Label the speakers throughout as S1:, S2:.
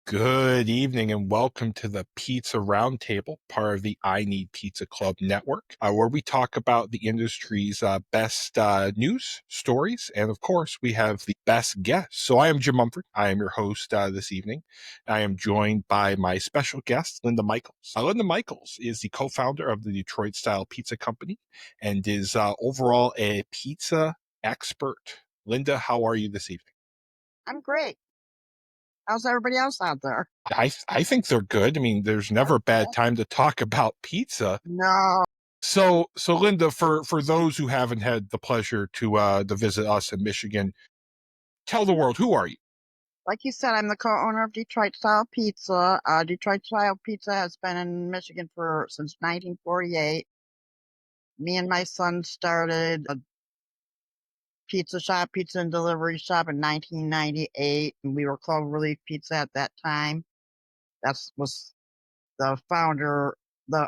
S1: Good evening and welcome to the Pizza Roundtable, part of the I Need Pizza Club network, where we talk about the industry's best news, stories, and of course, we have the best guests. So I am Jim Mumford. I am your host this evening. I am joined by my special guest, Linda Michaels. Linda Michaels is the co-founder of the Detroit Style Pizza Company and is overall a pizza expert. Linda, how are you this evening?
S2: I'm great. How's everybody else out there?
S1: I think they're good. I mean, there's never a bad
S2: Okay.
S1: time to talk about pizza.
S2: No,
S1: So Linda, for those who haven't had the pleasure to visit us in Michigan, tell the world, who are you?
S2: like you said, I'm the co-owner of Detroit Style Pizza. Detroit Style Pizza has been in Michigan for since 1948. Me and my son started a pizza shop, pizza and delivery shop in 1998, and we were Cloverleaf Pizza at that time. That was the founder, the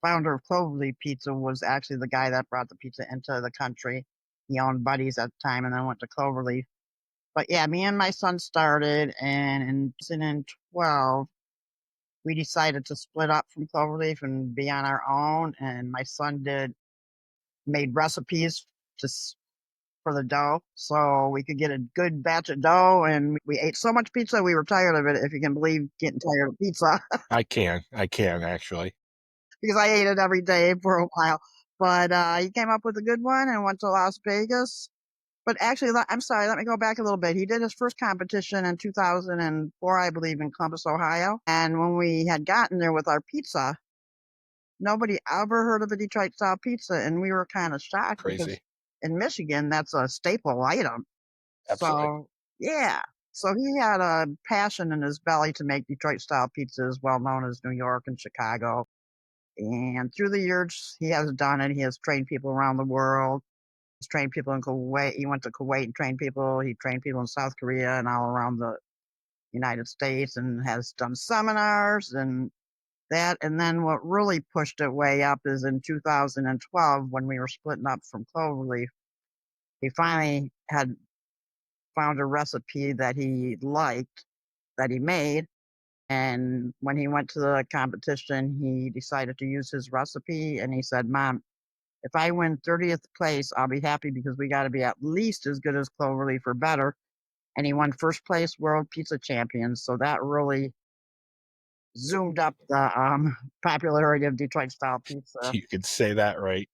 S2: founder of Cloverleaf Pizza was actually the guy that brought the pizza into the country. He owned Buddy's at the time, and then went to Cloverleaf. But yeah, me and my son started, and in 2012, we decided to split up from Cloverleaf and be on our own. And my son made recipes to for the dough, so we could get a good batch of dough. And we ate so much pizza, we were tired of it. If you can believe getting tired of pizza,
S1: I can actually.
S2: because I ate it every day for a while. But he came up with a good one and went to Las Vegas. But actually, I'm sorry, let me go back a little bit. He did his first competition in 2004, I believe, in Columbus, Ohio. And when we had gotten there with our pizza, nobody ever heard of a Detroit style pizza. And we were kind of shocked because
S1: Crazy.
S2: in Michigan, that's a staple item.
S1: Absolutely.
S2: So, yeah. So he had a passion in his belly to make Detroit style pizzas, well known as New York and Chicago. And through the years, he has done it. He has trained people around the world. He's trained people in Kuwait. He went to Kuwait and trained people. He trained people in South Korea and all around the United States, and has done seminars and that. And then what really pushed it way up is in 2012, when we were splitting up from Cloverleaf, he finally had found a recipe that he liked, that he made. And when he went to the competition, he decided to use his recipe. And he said, "Mom, if I win 30th place, I'll be happy, because we got to be at least as good as Cloverleaf or better." And he won first place World Pizza Champions. So that really zoomed up the popularity of Detroit style pizza.
S1: You could say that, right?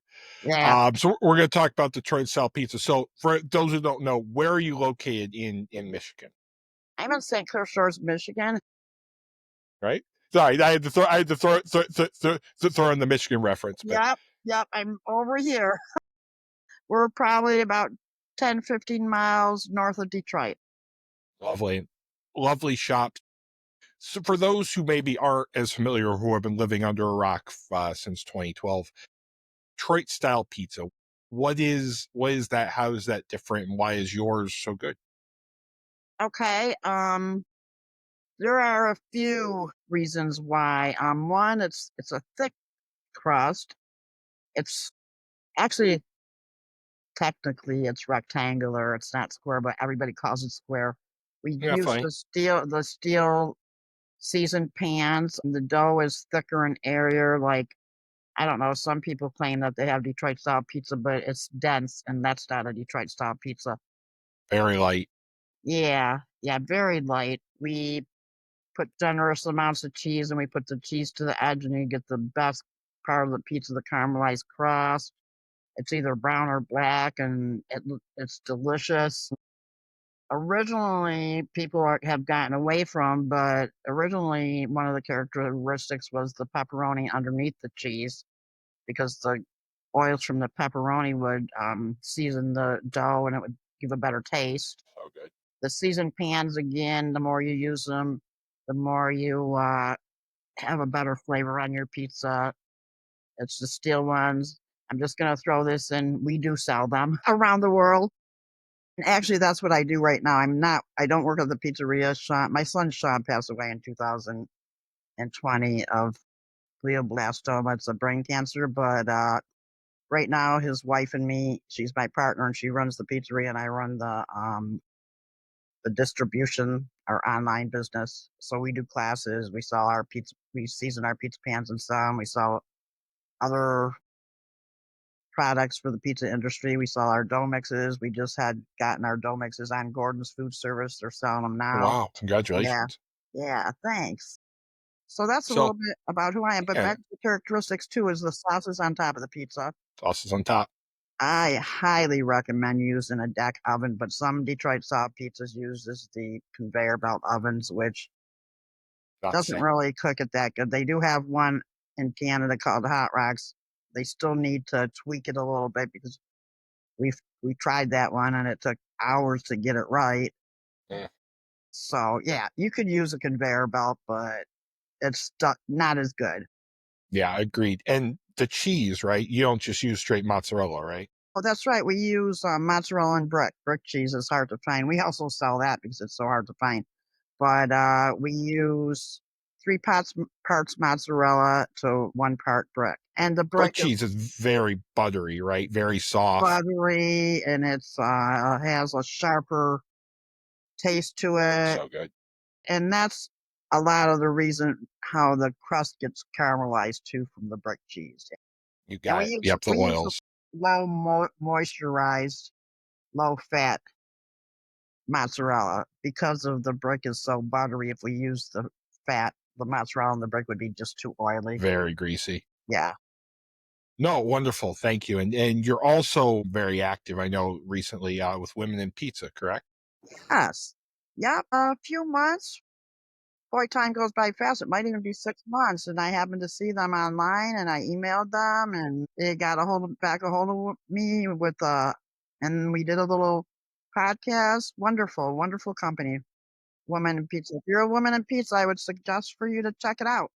S2: Yeah,
S1: So we're going to talk about Detroit style pizza. So for those who don't know, where are you located in Michigan?
S2: I'm in St. Clair Shores, Michigan.
S1: Right? Sorry, I had to throw in the Michigan reference, but
S2: Yep, yep. I'm over here. We're probably about 10, 15 miles north of Detroit.
S1: lovely, lovely shop. So for those who maybe aren't as familiar or who have been living under a rock since 2012, Detroit style pizza. What is that? How is that different? And why is yours so good?
S2: Okay. There are a few reasons why. One, it's a thick crust. It's actually, technically, it's rectangular. It's not square, but everybody calls it square. We
S1: Yeah,
S2: use
S1: funny.
S2: the steel seasoned pans. The dough is thicker and airier. Like, I don't know, some people claim that they have Detroit style pizza, but it's dense, and that's not a Detroit style pizza.
S1: Very light.
S2: Yeah, yeah, very light. We put generous amounts of cheese, and we put the cheese to the edge, and you get the best part of the pizza, the caramelized crust. It's either brown or black, and it's delicious. Originally, people have gotten away from, but originally one of the characteristics was the pepperoni underneath the cheese, because the oils from the pepperoni would season the dough, and it would give a better taste.
S1: So good.
S2: The seasoned pans, again, the more you use them, the more you have a better flavor on your pizza. It's the steel ones. I'm just going to throw this in. We do sell them around the world. And actually, that's what I do right now. I don't work at the pizzeria shop. My son Sean passed away in 2020 of glioblastoma. It's a brain cancer, but right now his wife and me, she's my partner, and she runs the pizzeria, and I run the distribution, our online business. So we do classes, we sell our pizza, we season our pizza pans and some, we sell other products for the pizza industry. We sell our dough mixes. We just had gotten our dough mixes on Gordon's Food Service. They're selling them now.
S1: Wow,
S2: Yeah.
S1: congratulations.
S2: Yeah. Thanks. So that's a little
S1: So,
S2: bit about who I am. But
S1: yeah,
S2: back to the characteristics too is the sauces on top of the pizza.
S1: sauces on top.
S2: I highly recommend using a deck oven, but some Detroit style pizzas uses the conveyor belt ovens, which
S1: Not the
S2: doesn't
S1: same.
S2: really cook it that good. They do have one in Canada called Hot Rocks. They still need to tweak it a little bit because we tried that one and it took hours to get it right.
S1: Mm.
S2: So yeah, you could use a conveyor belt, but not as good.
S1: Yeah, agreed. And the cheese, right? You don't just use straight mozzarella, right?
S2: Oh, that's right. We use mozzarella and brick. Brick cheese is hard to find. We also sell that because it's so hard to find. But we use parts mozzarella to 1 part brick, and the
S1: Brick
S2: brick is
S1: cheese is very buttery, right? Very soft.
S2: buttery and it's has a sharper taste to it,
S1: So good.
S2: and that's a lot of the reason how the crust gets caramelized too from the brick cheese.
S1: You
S2: And
S1: got it. Yep, the
S2: we use a
S1: oils.
S2: moisturized, low fat mozzarella because of the brick is so buttery. If we use the mozzarella and the brick would be just too oily.
S1: Very greasy.
S2: Yeah.
S1: No, wonderful. Thank you. And you're also very active, I know, recently with Women in Pizza, correct?
S2: Yes. Yep. A few months. Boy, time goes by fast. It might even be 6 months. And I happened to see them online and I emailed them and they got a hold of me and we did a little podcast. Wonderful, wonderful company. Woman in Pizza. If you're a woman in pizza, I would suggest for you to check it out.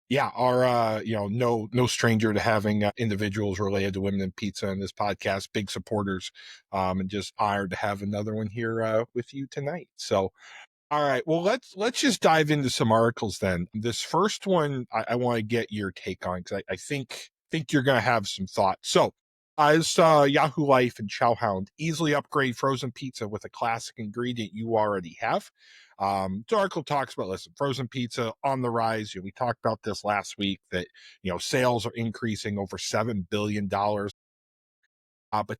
S1: Yeah, our no stranger to having individuals related to Women in Pizza in this podcast, big supporters, and just honored to have another one here with you tonight. So, all right, well let's just dive into some articles then. This first one I want to get your take on because I think you're going to have some thoughts. So, as Yahoo Life and Chowhound easily upgrade frozen pizza with a classic ingredient you already have. The article talks about, listen, frozen pizza on the rise. We talked about this last week that sales are increasing over $7 billion. But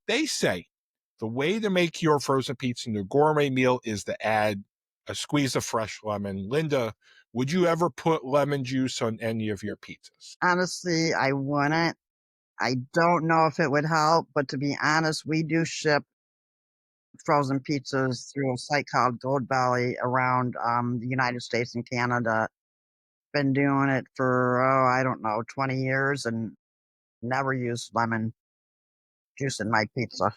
S1: they say the way to make your frozen pizza into a gourmet meal is to add a squeeze of fresh lemon. Linda, would you ever put lemon juice on any of your pizzas?
S2: Honestly, I wouldn't. I don't know if it would help, but to be honest, we do ship frozen pizzas through a site called Gold Belly around the United States and Canada. Been doing it for, oh, I don't know, 20 years and never used lemon juice in my pizza.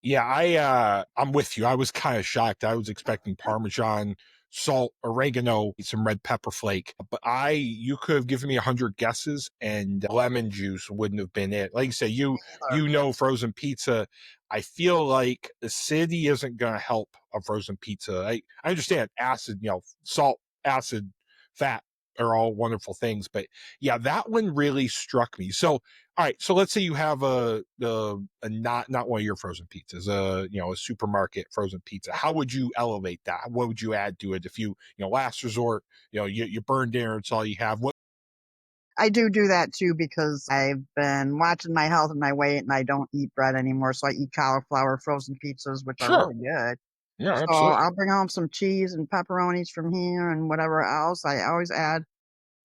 S1: Yeah, I'm with you. I was kind of shocked. I was expecting Parmesan, salt, oregano, some red pepper flake. But you could have given me 100 guesses, and lemon juice wouldn't have been it. Like you say, frozen pizza. I feel like acidity isn't going to help a frozen pizza. I understand acid, salt, acid, fat are all wonderful things, but yeah, that one really struck me. So all right, so let's say you have a not one of your frozen pizzas, a supermarket frozen pizza. How would you elevate that? What would you add to it if last resort, you burn dinner, it's all you have. What?
S2: I do that too because I've been watching my health and my weight and I don't eat bread anymore. So I eat cauliflower frozen pizzas, which are
S1: Sure,
S2: really good.
S1: yeah,
S2: So
S1: absolutely.
S2: I'll bring home some cheese and pepperonis from here and whatever else. I always add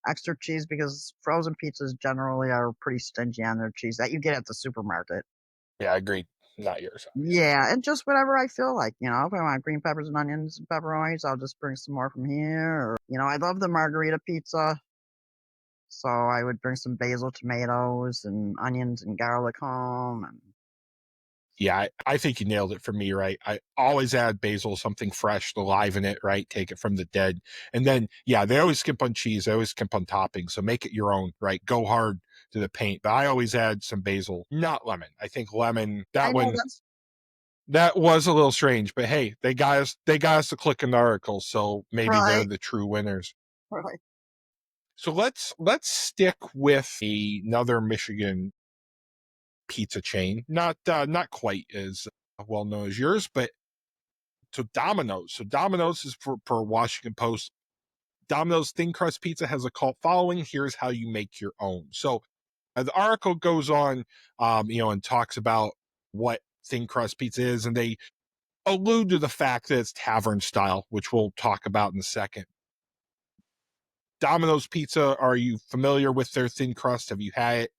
S2: extra cheese because frozen pizzas generally are pretty stingy on their cheese that you get at the supermarket.
S1: Yeah, I agree. Not yours, obviously.
S2: Yeah, and just whatever I feel like, if I want green peppers and onions and pepperonis, I'll just bring some more from here. Or, I love the margarita pizza, so I would bring some basil, tomatoes, and onions and garlic home. And
S1: Yeah, I think you nailed it for me, right? I always add basil, something fresh to liven it, right? Take it from the dead. And then, yeah, they always skimp on cheese. They always skimp on toppings. So make it your own, right? Go hard to the paint. But I always add some basil, not lemon. I think lemon,
S2: I
S1: that
S2: know
S1: one,
S2: that's
S1: that was a little strange, but hey, they got us to click an article. So maybe they're
S2: right,
S1: the true winners.
S2: right.
S1: So let's stick with another Michigan pizza chain. Not quite as well known as yours, but So Domino's. So Domino's is for Washington Post. Domino's thin crust pizza has a cult following. Here's how you make your own. So the article goes on, and talks about what thin crust pizza is, and they allude to the fact that it's tavern style, which we'll talk about in a second. Domino's Pizza, are you familiar with their thin crust? Have you had it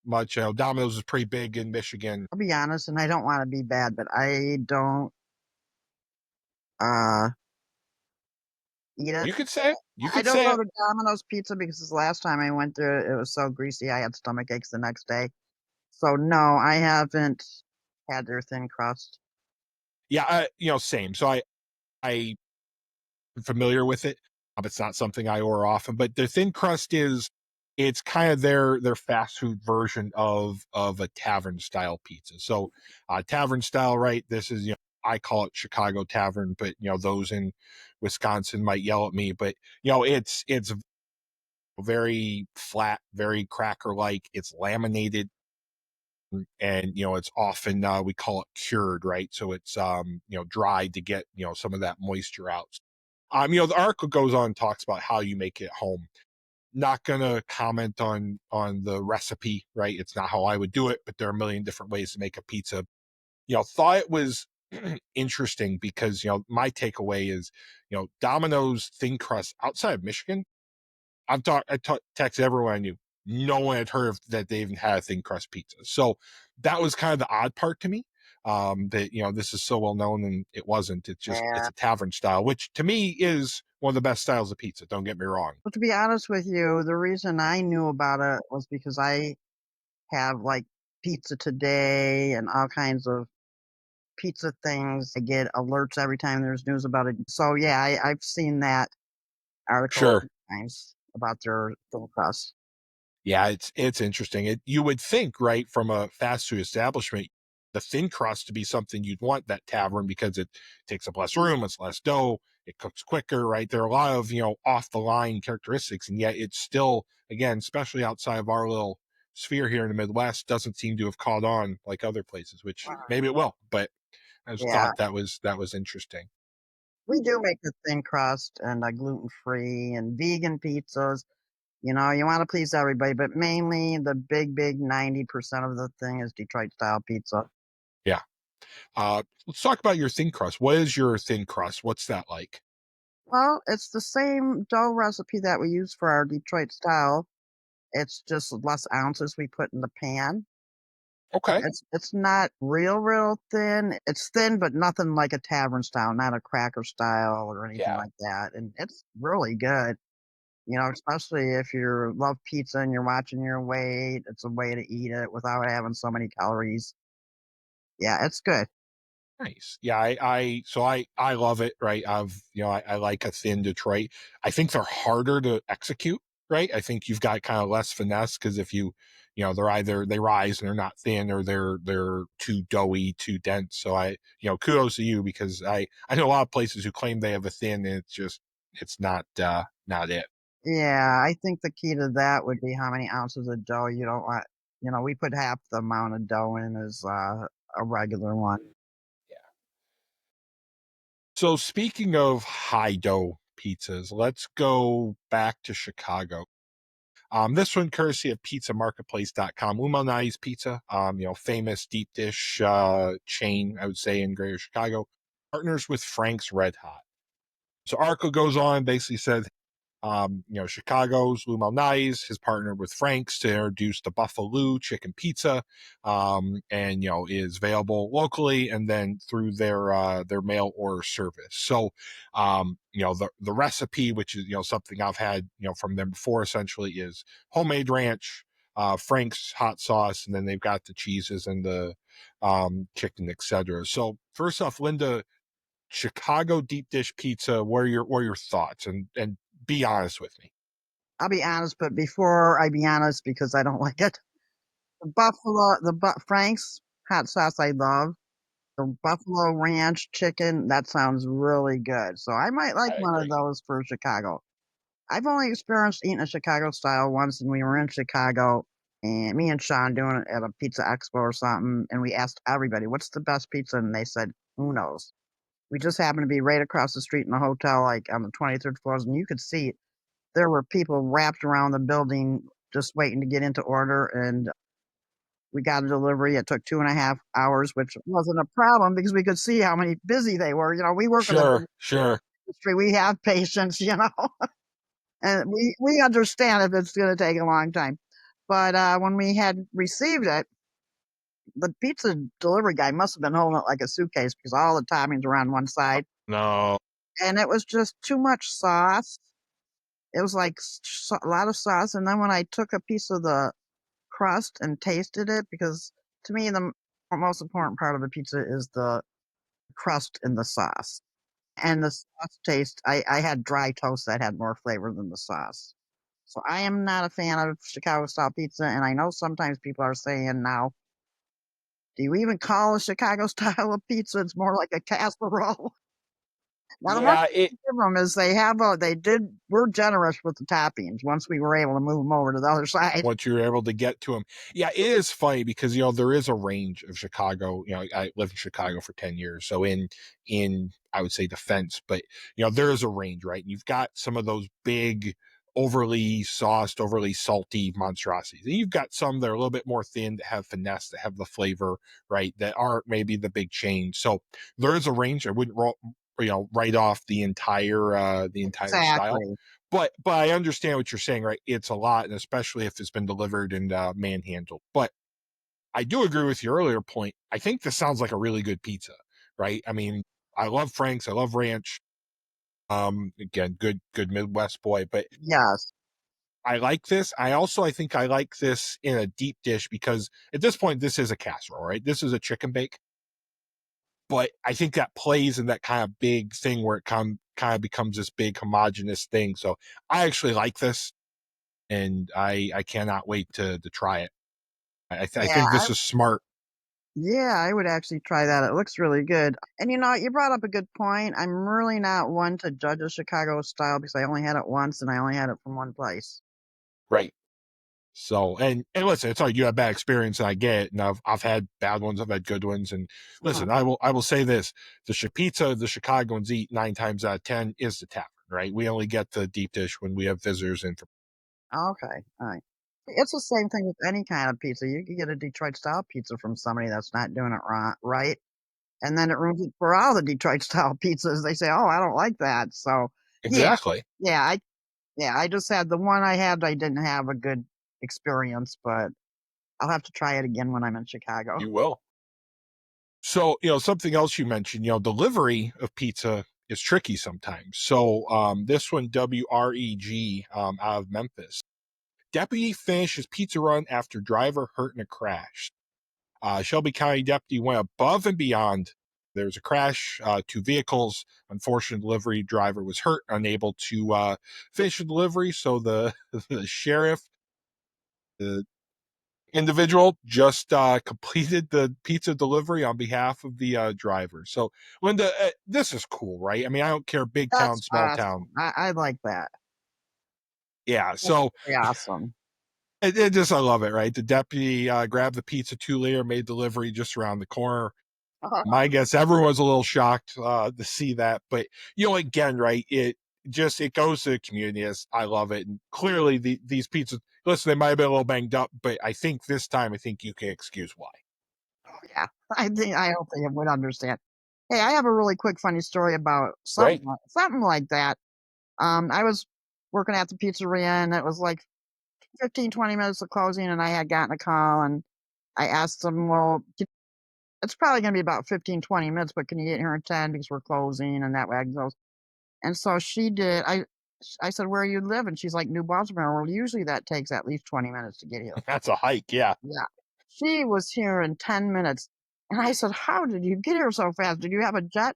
S1: much? Domino's is pretty big in Michigan.
S2: I'll be honest, and I don't want to be bad, but I don't uh eat it.
S1: You could say it. You
S2: I
S1: could
S2: don't
S1: say
S2: go
S1: it.
S2: to Domino's Pizza because the last time I went there, it was so greasy I had stomach aches the next day. So no, I haven't had their thin crust.
S1: Yeah, same. So I familiar with it. It's not something I order often, but the thin crust is it's kind of their fast food version of a tavern style pizza. So tavern style, right? This is I call it Chicago tavern, but those in Wisconsin might yell at me. But it's very flat, very cracker like. It's laminated, and it's often we call it cured, right? So it's dried to get some of that moisture out. The article goes on and talks about how you make it at home. Not gonna comment on the recipe, right? It's not how I would do it, but there are a million different ways to make a pizza. Thought it was interesting because my takeaway is Domino's thin crust outside of Michigan. Texted everyone I knew. No one had heard of that they even had a thin crust pizza. So that was kind of the odd part to me. That this is so well known and it wasn't. It's
S2: Yeah.
S1: a tavern style, which to me is one of the best styles of pizza. Don't get me wrong.
S2: But to be honest with you, the reason I knew about it was because I have like Pizza Today and all kinds of pizza things. I get alerts every time there's news about it. So yeah, I've seen that article
S1: Sure.
S2: times about their thin crust.
S1: Yeah, it's interesting. You would think, right, from a fast food establishment, the thin crust to be something you'd want that tavern because it takes up less room, it's less dough, it cooks quicker, right? There are a lot of off the line characteristics, and yet it's still, again, especially outside of our little sphere here in the Midwest, doesn't seem to have caught on like other places, which maybe it will. But I just
S2: Yeah,
S1: thought that was interesting.
S2: we do make a thin crust and a gluten free and vegan pizzas. You want to please everybody, but mainly the big 90% of the thing is Detroit style pizza.
S1: Yeah. Let's talk about your thin crust. What is your thin crust? What's that like?
S2: Well, it's the same dough recipe that we use for our Detroit style. It's just less ounces we put in the pan.
S1: Okay.
S2: It's not real thin. It's thin, but nothing like a tavern style, not a cracker style or anything
S1: Yeah.
S2: like that. And it's really good. Especially if you love pizza and you're watching your weight, it's a way to eat it without having so many calories. Yeah, it's good.
S1: Nice. Yeah, I love it, right? I like a thin Detroit. I think they're harder to execute, right? I think you've got kind of less finesse because if they're either they rise and they're not thin or they're too doughy, too dense. So kudos to you because I know a lot of places who claim they have a thin and it's not it.
S2: Yeah, I think the key to that would be how many ounces of dough you don't want. We put half the amount of dough in as a regular one.
S1: So speaking of high dough pizzas, let's go back to Chicago. This one courtesy of pizzamarketplace.com. Umani's Pizza, famous deep dish chain, I would say, in greater Chicago, partners with Frank's Red Hot. So Arco goes on, basically said Chicago's Lou Malnati's has partnered with Frank's to introduce the Buffalo Chicken Pizza, and is available locally and then through their mail order service. So, the recipe, which is something I've had from them before, essentially is homemade ranch, Frank's hot sauce, and then they've got the cheeses and the chicken, etc. So first off, Linda, Chicago deep dish pizza. What are your thoughts? And be honest with me.
S2: I'll be honest, but before I be honest, because I don't like it, Frank's hot sauce I love. The Buffalo Ranch chicken, that sounds really good. So I might like
S1: I
S2: one of
S1: agree.
S2: those for Chicago. I've only experienced eating a Chicago style once, and we were in Chicago, and me and Shawn doing it at a pizza expo or something, and we asked everybody, "What's the best pizza?" And they said, "Who knows?" We just happened to be right across the street in a hotel, like on the 23rd floor, and you could see there were people wrapped around the building just waiting to get into order. And we got a delivery. It took 2.5 hours, which wasn't a problem because we could see how many busy they were. We work in the
S1: Sure, sure.
S2: industry. We have patience, and we understand if it's going to take a long time. But when we had received it, the pizza delivery guy must have been holding it like a suitcase because all the toppings were on one side,
S1: No.
S2: and it was just too much sauce. It was like a lot of sauce. And then when I took a piece of the crust and tasted it, because to me, the most important part of the pizza is the crust in the sauce. And the sauce taste, I had dry toast that had more flavor than the sauce. So I am not a fan of Chicago style pizza. And I know sometimes people are saying now, do you even call a Chicago style of pizza? It's more like a casserole. Now the one
S1: Yeah,
S2: thing I give them is we're generous with the toppings once we were able to move them over to the other side.
S1: once you're able to get to them. Yeah, it is funny because there is a range of Chicago. I lived in Chicago for 10 years, so in I would say defense, but there is a range, right? You've got some of those big, overly sauced, overly salty monstrosities, and you've got some that are a little bit more thin, that have finesse, that have the flavor, right? That aren't maybe the big chain. So there is a range. I wouldn't write off the entire style,
S2: Exactly.
S1: but I understand what you're saying, right? It's a lot, and especially if it's been delivered and manhandled. But I do agree with your earlier point. I think this sounds like a really good pizza, right? I mean, I love Frank's, I love ranch. Again, good Midwest boy, but
S2: Yes.
S1: I like this. I think I like this in a deep dish because at this point, this is a casserole, right? This is a chicken bake, but I think that plays in that kind of big thing where it kind of becomes this big homogenous thing. So I actually like this, and I cannot wait to try it. I
S2: Yeah.
S1: think this is smart.
S2: Yeah, I would actually try that. It looks really good. And you brought up a good point. I'm really not one to judge a Chicago style because I only had it once and I only had it from one place.
S1: Right. So and listen, it's like you have bad experience, and I get it. And I've had bad ones, I've had good ones, and
S2: Huh.
S1: listen, I will say this: pizza the Chicagoans eat 9 times out of 10 is the tavern, right? We only get the deep dish when we have visitors in.
S2: Okay. All right. It's the same thing with any kind of pizza. You can get a Detroit style pizza from somebody that's not doing it right. And then it ruins it for all the Detroit style pizzas. They say, "Oh, I don't like that." So, yeah,
S1: Exactly.
S2: yeah, I just had the one I had. I didn't have a good experience, but I'll have to try it again when I'm in Chicago.
S1: You will. So, something else you mentioned, delivery of pizza is tricky sometimes. So, this one, WREG, out of Memphis. Deputy finishes pizza run after driver hurt in a crash. Shelby County deputy went above and beyond. There was a crash, two vehicles. Unfortunate delivery driver was hurt, unable to finish the delivery. So the the sheriff, the individual, just completed the pizza delivery on behalf of the driver. So, Linda, this is cool, right? I mean, I don't care, big town,
S2: That's
S1: small town.
S2: awesome. I like that.
S1: Yeah.
S2: That's
S1: So
S2: very awesome.
S1: I love it, right? The deputy grabbed the pizza 2 layer, made delivery just around the corner. My guess, everyone's a little shocked to see that, but again, right? It goes to the community. As I love it, and clearly these pizzas. Listen, they might have been a little banged up, but I think this time, I think you can excuse why.
S2: Yeah, I don't think I would understand. Hey, I have a really quick funny story about
S1: Right?
S2: something like that. I was working at the pizzeria and it was like 15, 20 minutes of closing and I had gotten a call and I asked them, well, it's probably going to be about 15, 20 minutes, but can you get here in 10 because we're closing and that way I can go. And so she did. I said, where you live? And she's like, New Baltimore. Well, usually that takes at least 20 minutes to get here.
S1: That's a hike. Yeah.
S2: Yeah. She was here in 10 minutes. And I said, how did you get here so fast? Did you have a jet?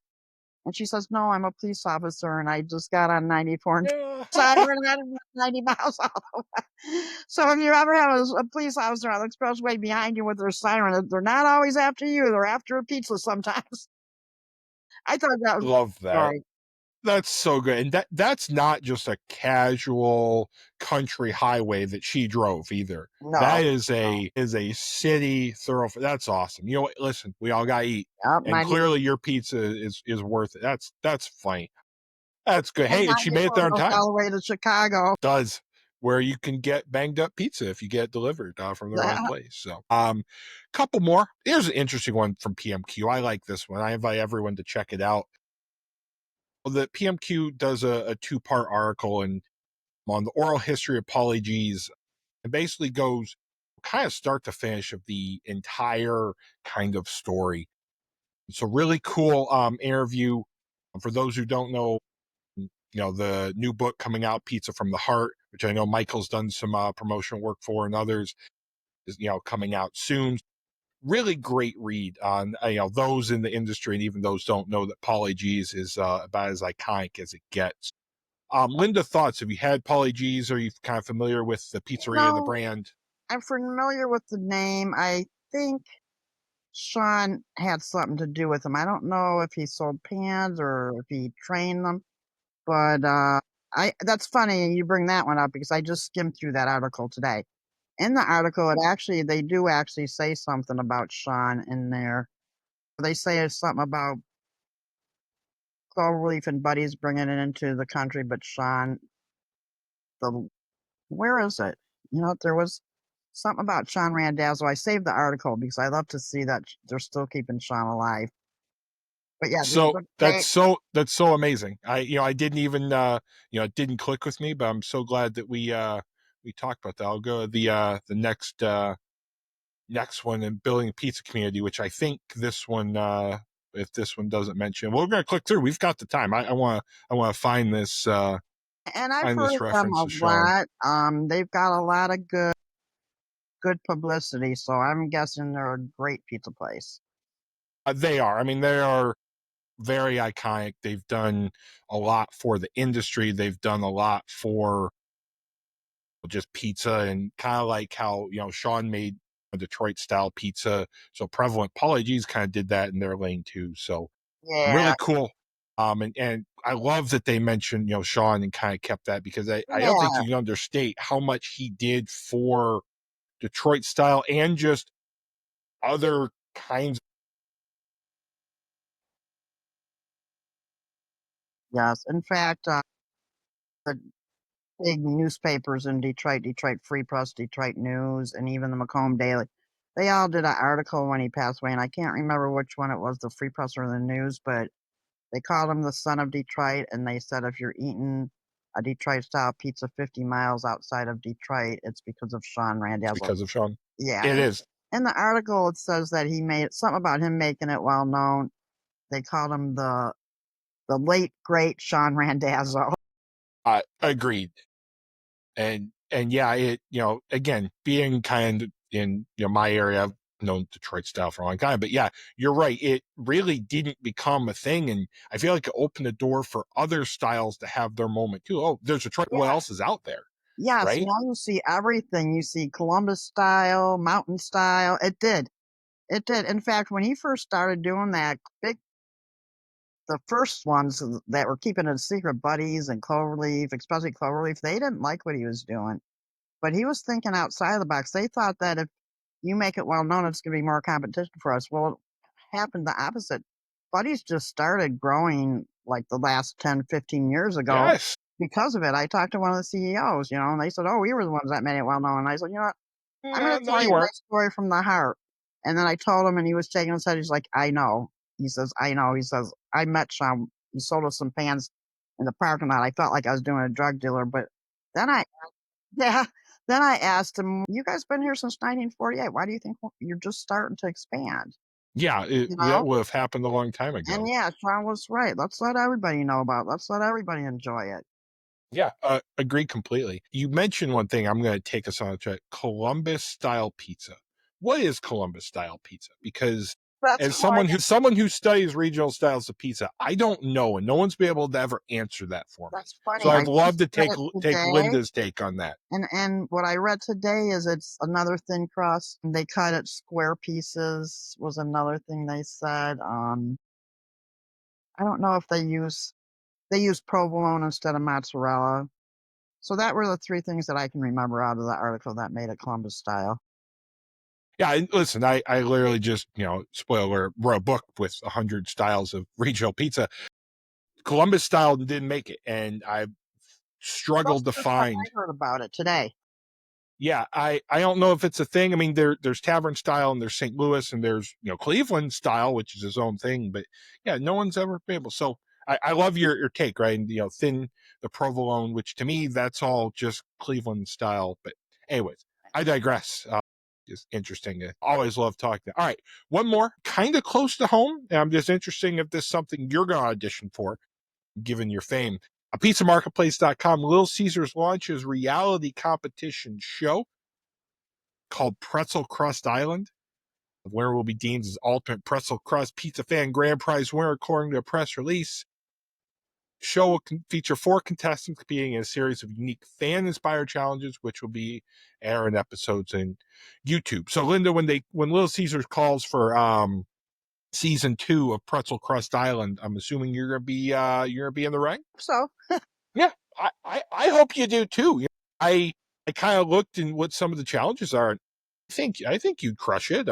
S2: And she says, no, I'm a police officer and I just got on 94 and
S1: Yeah.
S2: siren and I went 90 miles all the way. So if you ever have a police officer on the expressway behind you with their siren, they're not always after you. They're after a pizza sometimes. I thought that was
S1: Love
S2: a
S1: that.
S2: story.
S1: That's so good. And that's not just a casual country highway that she drove either.
S2: No,
S1: That is
S2: no.
S1: a city thoroughfare. That's awesome. You know what? Listen, we all got to eat, and
S2: Not
S1: clearly
S2: even,
S1: your pizza is worth it. That's funny. That's good.
S2: and
S1: Hey, and
S2: not
S1: she made it
S2: before
S1: there
S2: it
S1: on
S2: goes
S1: time.
S2: all the way to Chicago.
S1: Does where you can get banged up pizza if you get it delivered from the wrong place. So, couple more. Here's an interesting one from PMQ. I like this one. I invite everyone to check it out. The PMQ does a two-part article and on the oral history of Pauly G's. It basically goes kind of start to finish of the entire kind of story. It's a really cool interview. For those who don't know, the new book coming out, Pizza from the Heart, which I know Michael's done some promotional work for, and others is coming out soon. Really great read on those in the industry, and even those don't know that Pauly G's is about as iconic as it gets. Linda, thoughts? Have you had Pauly G's? Are you kind of familiar with the pizzeria, the
S2: No,
S1: brand?
S2: I'm familiar with the name. I think Shawn had something to do with him. I don't know if he sold pans or if he trained them, but I that's funny you bring that one up because I just skimmed through that article today. In the article, it actually they do actually say something about Shawn in there. They say it's something about Cloverleaf and Buddies bringing it into the country, but Shawn, the where is it? There was something about Shawn Randazzo. I saved the article because I love to see that they're still keeping Shawn alive. But yeah,
S1: So
S2: they
S1: that's so amazing. I didn't even it didn't click with me, but I'm so glad that we talked about that. I'll go to the next one in building a pizza community, which I think this one if this one doesn't mention, we're gonna click through. We've got the time. I want to
S2: and I've
S1: find
S2: heard
S1: this
S2: of them
S1: reference
S2: a
S1: to Shawn.
S2: lot. They've got a lot of good publicity, so I'm guessing they're a great pizza place.
S1: They are. I mean, they are very iconic. They've done a lot for the industry. They've done a lot for just pizza and kind of like how Shawn made a Detroit style pizza so prevalent. Pauly G's kind of did that in their lane too. So
S2: Yeah,
S1: really cool. And I love that they mentioned Shawn and kind of kept that because I don't think
S2: yeah,
S1: you can understate how much he did for Detroit style and just other kinds.
S2: yes. In fact, the big newspapers in Detroit, Detroit Free Press, Detroit News, and even the Macomb Daily, they all did an article when he passed away, and I can't remember which one it was, the Free Press or the News, but they called him the son of Detroit, and they said if you're eating a Detroit style pizza 50 miles outside of Detroit, it's because of Shawn
S1: It's
S2: Randazzo.
S1: because of Shawn.
S2: Yeah.
S1: It is.
S2: In the article, it says that he made something about him making it well known. They called him the late great Shawn Randazzo.
S1: Agreed. And yeah, it again being kind of in my area, I've known Detroit style for a long time, but yeah, you're right. It really didn't become a thing, and I feel like it opened the door for other styles to have their moment too. Oh, there's Detroit. What
S2: Yeah.
S1: else is out there,
S2: Yes,
S1: right?
S2: now you see everything. You see Columbus style, mountain style. It did. It did. In fact, when he first started doing that, the first ones that were keeping it a secret, Buddies and Cloverleaf, especially Cloverleaf, they didn't like what he was doing. But he was thinking outside the box. They thought that if you make it well known, it's going to be more competition for us. Well, it happened the opposite. Buddies just started growing like the last 10, 15 years ago
S1: Yes.
S2: because of it. I talked to one of the CEOs, and they said, "Oh, we were the ones that made it well known." And I said, "You know what? I'm going to
S1: No,
S2: tell
S1: you
S2: you my
S1: weren't.
S2: story from the heart." And then I told him, and he was shaking his head. He's like, "I know." He says, "I know." He says, "I met Sean. He sold us some pans in the parking lot. I felt like I was doing a drug dealer, but then I yeah. Then I asked him, "You guys been here since 1948. Why do you think you're just starting to expand?"
S1: Yeah,
S2: You
S1: that
S2: know?
S1: would have happened a long time
S2: And
S1: ago.
S2: yeah, Sean was right. Let's let everybody know about it. Let's let everybody enjoy it.
S1: Yeah, agree completely. You mentioned one thing. I'm going to take us on a trip. Columbus style pizza. What is Columbus style pizza? Because
S2: That's
S1: as
S2: funny.
S1: someone who studies regional styles of pizza, I don't know, and no one's been able to ever answer that for me.
S2: That's
S1: So
S2: funny. I
S1: I'd love
S2: just
S1: to
S2: read
S1: take
S2: it
S1: take
S2: today.
S1: Linda's take on that.
S2: And what I read today is it's another thin crust. They cut it square pieces was another thing they said. I don't know if they use. They use provolone instead of mozzarella. So that were the three things that I can remember out of the article that made it Columbus style.
S1: Yeah, and listen, I literally just, spoiler, wrote a book with 100 styles of regional pizza. Columbus style didn't make it, and I
S2: That's
S1: struggled to
S2: the first time
S1: find.
S2: I heard about it today.
S1: Yeah, I don't know if it's a thing. I mean, there's tavern style and there's St. Louis and there's Cleveland style, which is his own thing. But yeah, no one's ever been able. So I love your take, right? And thin the provolone, which to me that's all just Cleveland style. But anyways, I digress. Just interesting. I always love talking. All right, one more, kind of close to home. And I'm just interesting if this is something you're going to audition for, given your fame. PizzaMarketplace.com, Little Caesars launches reality competition show called Pretzel Crust Island. The winner will be deemed as ultimate pretzel crust pizza fan grand prize winner, according to a press release. The show will feature 4 contestants competing in a series of unique fan-inspired challenges, which will be airing episodes in YouTube. So, Linda, when Little Caesars calls for season 2 of Pretzel Crust Island, I'm assuming you're gonna be in the running.
S2: So
S1: Yeah, I hope you do too. I kind of looked in what some of the challenges are. I think you'd crush it.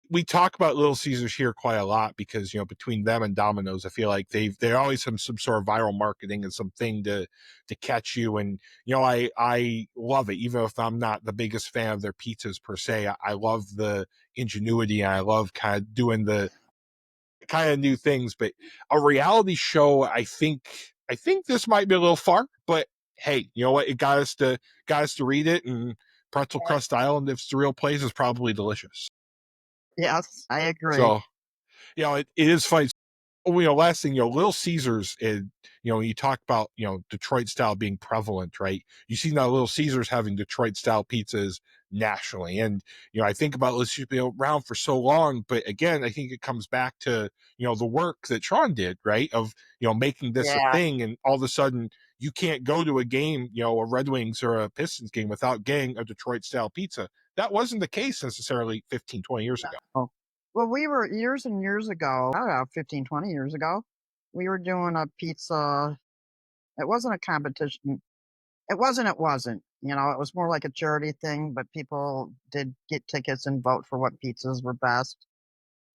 S1: We talk about Little Caesars here quite a lot because between them and Domino's, I feel like they always have some sort of viral marketing and something to catch you. And I love it, even if I'm not the biggest fan of their pizzas per se. I love the ingenuity and I love kind of doing the kind of new things. But a reality show, I think this might be a little far, but hey, you know what? It got us to read it, and Pretzel Crust Island, if it's the real place, is probably delicious.
S2: yes, I agree.
S1: So it is funny. Oh, last thing, Little Caesars, you talk about, Detroit style being prevalent, right? You see now Little Caesars having Detroit style pizzas nationally. And, I think about Little Caesars being around for so long, but again, I think it comes back to, the work that Shawn did, right? Of, making this a
S2: Yeah.
S1: thing. And all of a sudden, you can't go to a game, a Red Wings or a Pistons game without getting a Detroit style pizza. That wasn't the case necessarily 15, 20 years ago.
S2: Oh. Well, we were years and years ago, I don't know, 15, 20 years ago, we were doing a pizza. It wasn't a competition. It wasn't. It was more like a charity thing, but people did get tickets and vote for what pizzas were best.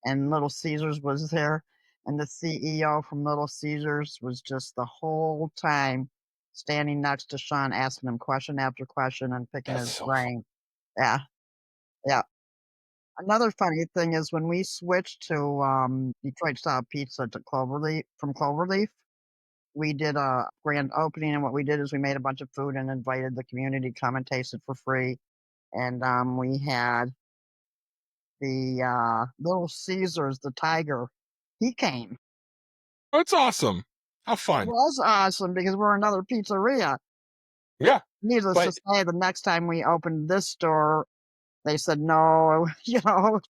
S2: And Little Caesars was there. And the CEO from Little Caesars was just the whole time standing next to Shawn, asking him question after question and picking
S1: That's
S2: his
S1: so fun.
S2: brain. Yeah. Yeah. Another funny thing is when we switched to Detroit style pizza to Cloverleaf from Cloverleaf, we did a grand opening, and what we did is we made a bunch of food and invited the community to come and taste it for free. And we had the Little Caesars, the tiger. He came.
S1: That's awesome. How
S2: It
S1: fun.
S2: was awesome because we're another pizzeria.
S1: Yeah.
S2: Needless to
S1: But
S2: say, the next time we opened this store, they said no.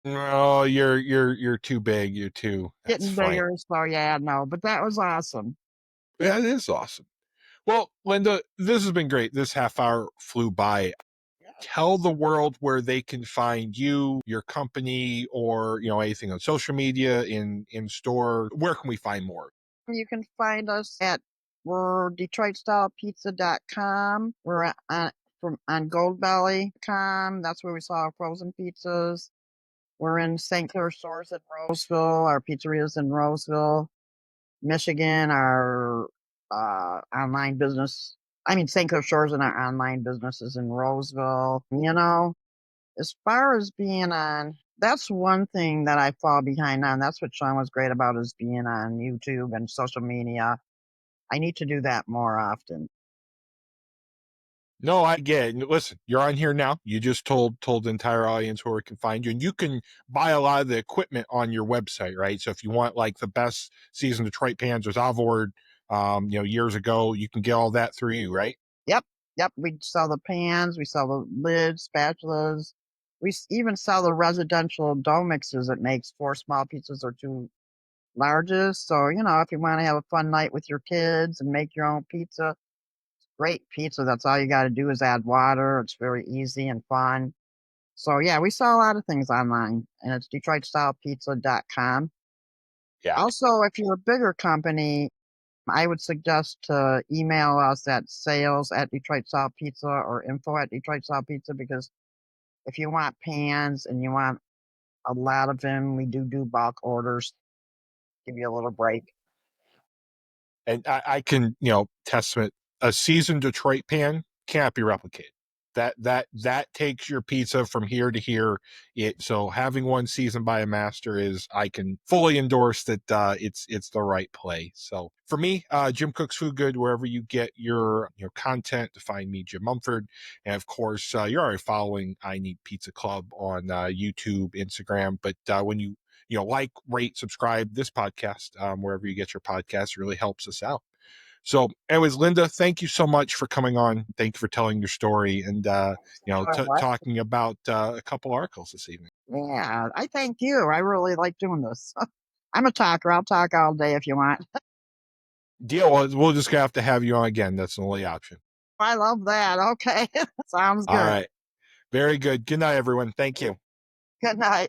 S1: no, you're too big. You're too. That's
S2: Getting
S1: fine.
S2: bigger. So yeah, no, but that was awesome.
S1: Yeah, it is awesome. Well, Linda, this has been great. This half hour flew by. Tell the world where they can find you, your company, or anything on social media, in store. Where can we find more?
S2: You can find us at we're DetroitStylePizza.com. We're on GoldBelly.com. That's where we sell our frozen pizzas. We're in St. Clair stores in Roseville. Our pizzeria's in Roseville, Michigan. Our online business, I mean, St. Clair stores and our online business is in Roseville. As far as being on, that's one thing that I fall behind on. That's what Shawn was great about, is being on YouTube and social media. I need to do that more often.
S1: No, I get it. Listen, you're on here now. You just told the entire audience where we can find you, and you can buy a lot of the equipment on your website, right? So if you want like the best seasoned Detroit pans, as I've ordered, years ago, you can get all that through you, right?
S2: Yep, yep. We sell the pans, we sell the lids, spatulas. Even sell the residential dough mixes. It makes 4 small pizzas or 2 larges. So if you want to have a fun night with your kids and make your own pizza, great pizza. That's all you got to do is add water. It's very easy and fun. So yeah, we sell a lot of things online, and it's DetroitStylePizza.com.
S1: Yeah.
S2: Also, if you're a bigger company, I would suggest to email us at sales at Detroit Style Pizza or info at Detroit Style Pizza, because if you want pans and you want a lot of them, we do bulk orders. Give you a little break.
S1: And I can, testament a seasoned Detroit pan can't be replicated. That takes your pizza from here to here. So having one seasoned by a master is, I can fully endorse that. It's the right play. So for me, Jim Cook's Food Good, wherever you get your content. To find me, Jim Mumford, and of course you're already following I Need Pizza Club on YouTube, Instagram. But when you like, rate, subscribe this podcast wherever you get your podcasts, really helps us out. So, anyways, Linda, thank you so much for coming on. Thank you for telling your story and talking about a couple articles this evening.
S2: Yeah, I thank you. I really like doing this. I'm a talker. I'll talk all day if you want.
S1: Deal. We'll just have to have you on again. That's the only option.
S2: I love that. Okay. Sounds
S1: All
S2: good.
S1: right. Very good. Good night, everyone. Thank you.
S2: Good night.